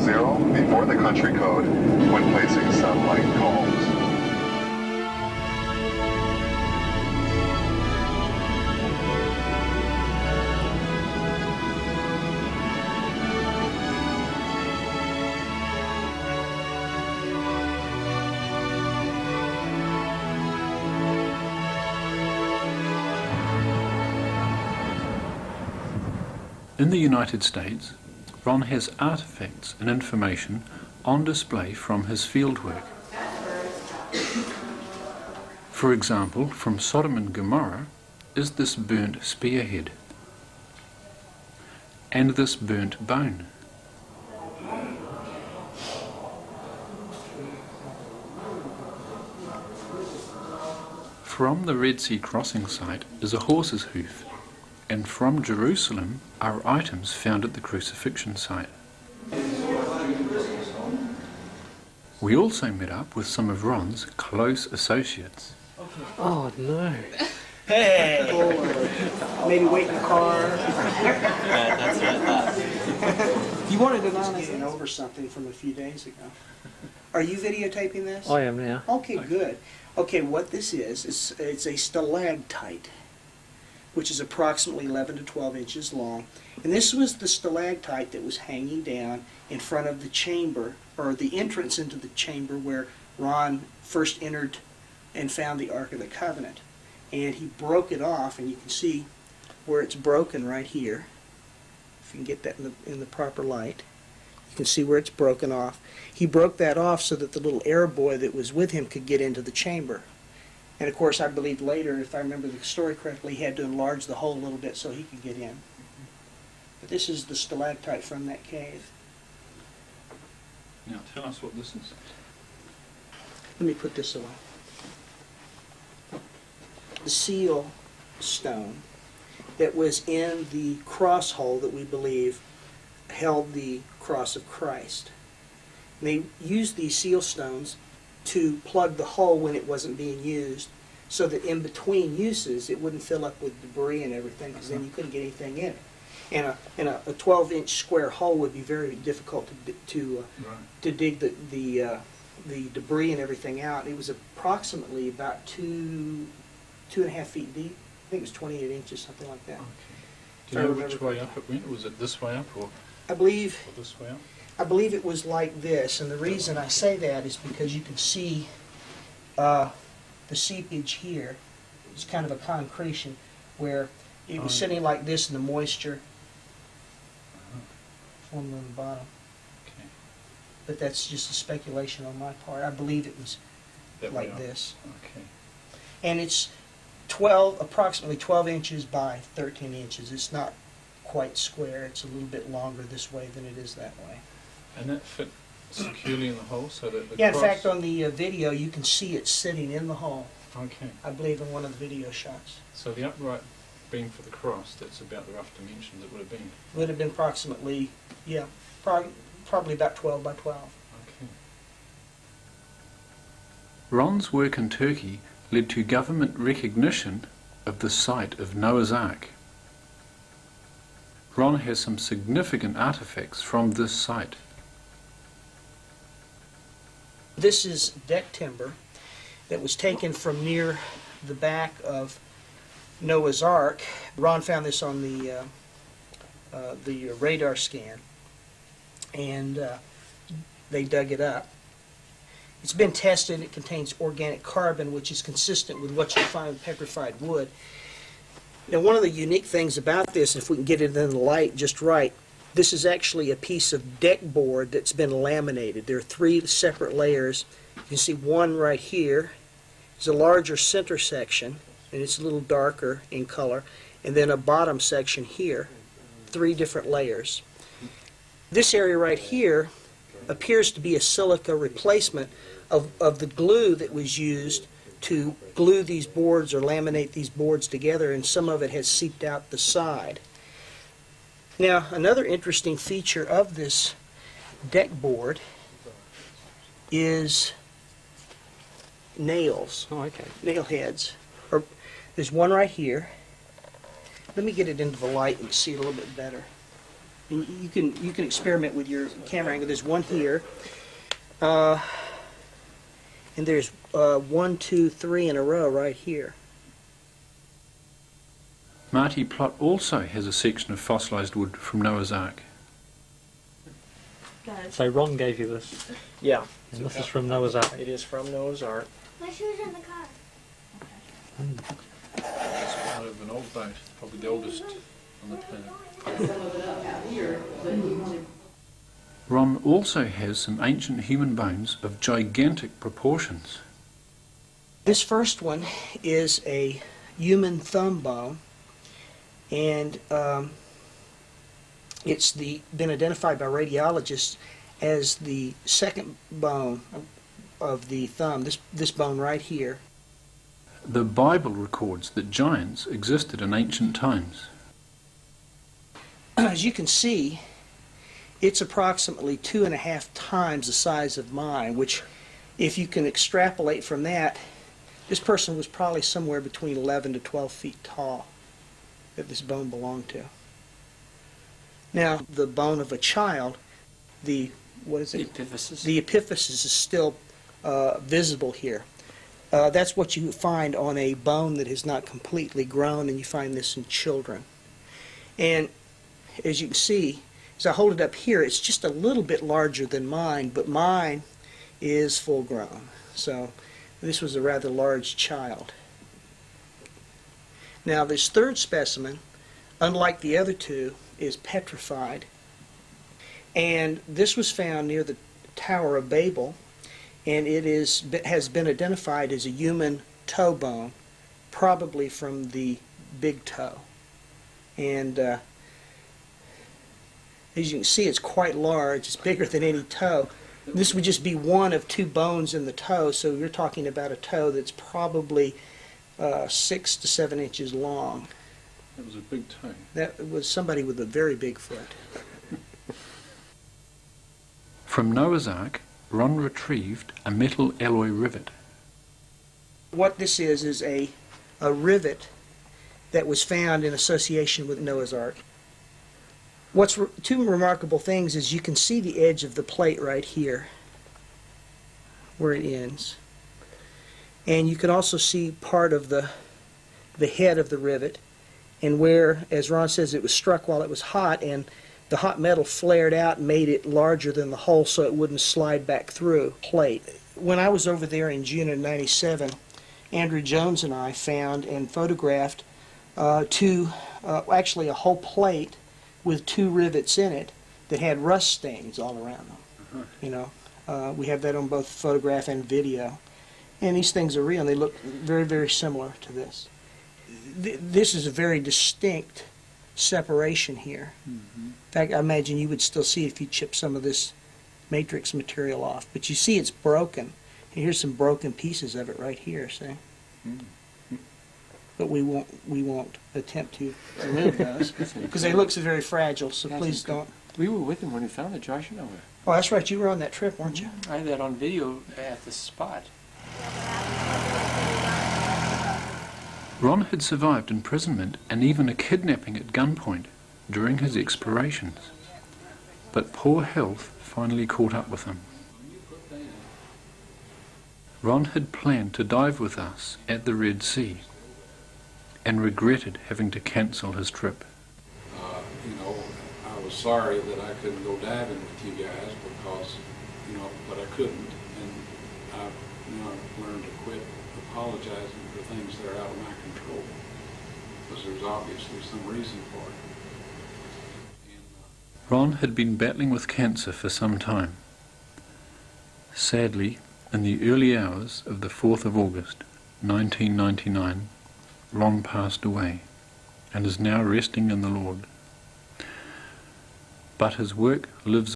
0 before the country code when placing satellite calls. In the United States, Ron has artifacts and information on display from his fieldwork. For example, from Sodom and Gomorrah is this burnt spearhead and this burnt bone. From the Red Sea crossing site is a horse's hoof, and from Jerusalem are items found at the crucifixion site. We also met up with some of Ron's close associates. Oh no. Hey! Maybe wait in the car. That's what I thought. You wanted to know over something from a few days ago. Are you videotaping this? I am now. Okay, good. Okay, what this is it's a stalactite, which is approximately 11 to 12 inches long. And this was the stalactite that was hanging down in front of the chamber, or the entrance into the chamber where Ron first entered and found the Ark of the Covenant. And he broke it off, and you can see where it's broken right here. If you can get that in the proper light, you can see where it's broken off. He broke that off so that the little Arab boy that was with him could get into the chamber. And of course, I believe later, if I remember the story correctly, he had to enlarge the hole a little bit so he could get in. But this is the stalactite from that cave. Now tell us what this is. Let me put this away. The seal stone that was in the cross hole that we believe held the cross of Christ. And they used these seal stones to plug the hole when it wasn't being used, so that in between uses it wouldn't fill up with debris and everything, because then you couldn't get anything in it. And a 12-inch square hole would be very difficult to dig the debris and everything out. It was approximately about 2.5 feet deep. I think it was 28 inches, something like that. Okay. Do you know which way up it went? Was it this way up or this way up? I believe it was like this, and the reason I say that is because you can see the seepage here. It's kind of a concretion where it was sitting like this in the moisture formed on the bottom. Okay. But that's just a speculation on my part. I believe it was That like way up. this. Okay. And it's approximately 12 inches by 13 inches. It's not quite square. It's a little bit longer this way than it is that way. And that fit securely in the hole so that the Yeah, in cross... fact, on the video, you can see it sitting in the hole. Okay. I believe in one of the video shots. So the upright being for the cross, that's about the rough dimensions it would have been. Would have been approximately, yeah, probably about 12 by 12. Okay. Ron's work in Turkey led to government recognition of the site of Noah's Ark. Ron has some significant artifacts from this site. This is deck timber that was taken from near the back of Noah's Ark. Ron found this on the radar scan, and they dug it up. It's been tested. It contains organic carbon, which is consistent with what you find with petrified wood. Now, one of the unique things about this, if we can get it in the light just right, this is actually a piece of deck board that's been laminated. There are 3 separate layers. You can see one right here. It's a larger center section, and it's a little darker in color, and then a bottom section here. 3 different layers. This area right here appears to be a silica replacement of the glue that was used to glue these boards or laminate these boards together, and some of it has seeped out the side. Now, another interesting feature of this deck board is nails. Oh, okay. Nail heads. There's one right here. Let me get it into the light and see it a little bit better. And you can experiment with your camera angle. There's one here, and there's 1, 2, 3 in a row right here. Marty Plott also has a section of fossilised wood from Noah's Ark. So Ron gave you this, Yeah, and this is from Noah's Ark. it is from Noah's Ark. My shoes in the car. It's part of an old boat, probably the oldest on the planet. Ron also has some ancient human bones of gigantic proportions. This first one is a human thumb bone, and it's been identified by radiologists as the second bone of the thumb, this bone right here. The Bible records that giants existed in ancient times. As you can see, it's approximately 2.5 times the size of mine, which, if you can extrapolate from that, this person was probably somewhere between 11 to 12 feet tall that this bone belonged to. Now, the bone of a child, what is it? Epiphysis. The epiphysis is still visible here. That's what you find on a bone that is not completely grown, and you find this in children. And as you can see, as I hold it up here, it's just a little bit larger than mine, but mine is full grown. So this was a rather large child. Now this third specimen, unlike the other two, is petrified. And this was found near the Tower of Babel, and it has been identified as a human toe bone, probably from the big toe. And as you can see, it's quite large. It's bigger than any toe. This would just be one of 2 bones in the toe, so you're talking about a toe that's probably 6 to 7 inches long. That was a big toe. That was somebody with a very big foot. From Noah's Ark, Ron retrieved a metal alloy rivet. What this is a rivet that was found in association with Noah's Ark. What's 2 remarkable things is you can see the edge of the plate right here, where it ends. And you can also see part of the head of the rivet, and where, as Ron says, it was struck while it was hot, and the hot metal flared out and made it larger than the hole so it wouldn't slide back through plate. When I was over there in June of '97, Andrew Jones and I found and photographed actually a whole plate with 2 rivets in it that had rust stains all around them. You know, we have that on both photograph and video. And these things are real, and they look very, very similar to this. This is a very distinct separation here. In fact, I imagine you would still see it if you chip some of this matrix material off. But you see it's broken. And here's some broken pieces of it right here, see? But we won't attempt to remove those because they look so very fragile, so please don't. We were with him when he found it, Josh, you know it. Oh, that's right, you were on that trip, weren't you? I had that on video at the spot. Ron had survived imprisonment and even a kidnapping at gunpoint during his explorations, but poor health finally caught up with him. Ron had planned to dive with us at the Red Sea and regretted having to cancel his trip. You know, I was sorry that I couldn't go diving with you guys because, you know, but I couldn't, and I've learned to quit apologizing for things that are out of my control because there's obviously some reason for it. Ron had been battling with cancer for some time. Sadly, in the early hours of the 4th of August, 1999, Ron passed away and is now resting in the Lord. But his work lives